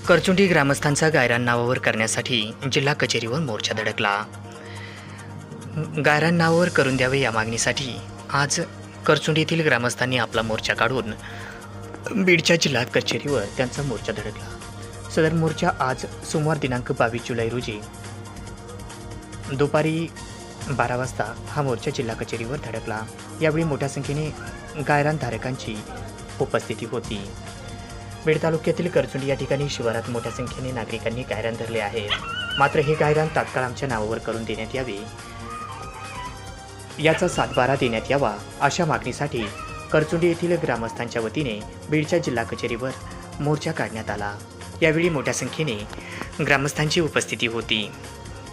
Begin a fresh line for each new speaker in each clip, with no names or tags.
करचुंडी ग्रामस्थांचा गायरान नावावर करण्यासाठी जिल्हा कचेरीवर मोर्चा धडकला. गायरान नावावर करून द्यावे या मागणीसाठी आज करचुंडीतील ग्रामस्थांनी आपला मोर्चा काढून बीडच्या जिल्हा कचेरीवर त्यांचा मोर्चा धडकला. सदर मोर्चा आज सोमवार दिनांक 22 जुलै रोजी दुपारी 12 वाजता हा मोर्चा जिल्हा कचेरीवर धडकला. यावेळी मोठ्या संख्येने गायरानधारकांची उपस्थिती होती. बीड तालुक्यातील करचुंडी या ठिकाणी शिवारात मोठ्या संख्येने नागरिकांनी गायरान धरले आहे. मात्र हे गायरान तात्काळ आमच्या नावावर करून देण्यात यावे, याचा सातबारा देण्यात यावा अशा मागणीसाठी करचुंडी येथील ग्रामस्थांच्या वतीने बीडच्या जिल्हा कचेरीवर मोर्चा काढण्यात आला. यावेळी मोठ्या संख्येने ग्रामस्थांची उपस्थिती होती.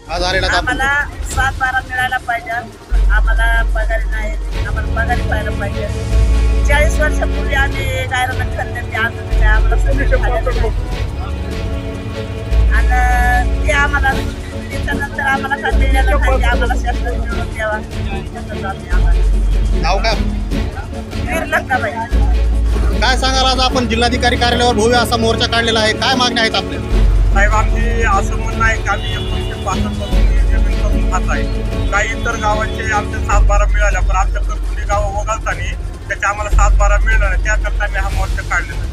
आम्हाला 7-12 मिळायला पाहिजे. आम्हाला पगारी नाही, आम्हाला पगारी पाहायला पाहिजे. 40 वर्षापूर्वी आम्ही गायरान खरेदी ते आम्हाला आणि ते आम्हाला त्याच्यानंतर आम्हाला का मिळालं पाहिजे, आम्हाला शासन मिळवून द्यावा.
नाव काय?
लंकाबाई.
काय सांगाल, आज आपण जिल्हाधिकारी कार्यालयावर भव्य असा मोर्चा काढलेला आहे, काय मागण्या आहेत आपल्या?
साहेब, आमची असं म्हणणं आहे की आम्ही 1965 पासून जमीन करून खात आहे. काही इतर गावांचे आमच्या 7-12 मिळाल्या, पण आमच्या करचुंडी गावं वगळताना त्याच्या आम्हाला 7-12 मिळाल्या नाही. त्याकरता आम्ही हा मोर्चा काढलेला आहे.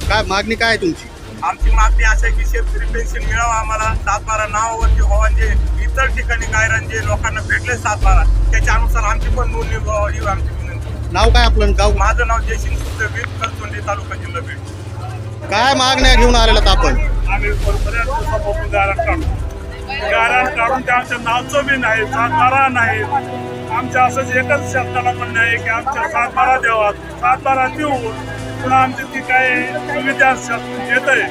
काय मागणी काय आहे तुमची?
आमची मागणी अशी आहे की शेतकरी पेन्शन मिळावं आम्हाला. 7-12 नावावरती व्हावा, जे इतर ठिकाणी गायरान जे लोकांना भेटले 7-12 त्याच्यानुसार आमची पण नोंदणी व्हावी आमची विनंती.
नाव काय आपलं? गाव?
माझं नाव जयसिंग सुद्धा, करचुंडी तालुका जिल्हा बीड.
काय मागण्या घेऊन आलेलात आपण?
आम्ही बऱ्याच दिवसापासून गायरान काढून ते आमच्या नावचं बी नाही, 7-12 नाही. आमच्या असंच एकच शब्दाला म्हणणं आहे की आमच्या 7-12 द्यावा. 7-12 देऊ, पुन्हा आमची ती काय सुविधा येत आहे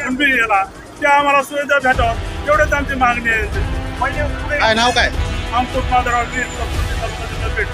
कुणबी याला, त्या आम्हाला सुविधा भेटावं, एवढंच आमची मागणी आहे.
काय नाव काय?
अंकुश माधवराव बीड, करचुंडी तालुका जिल्हा बीड.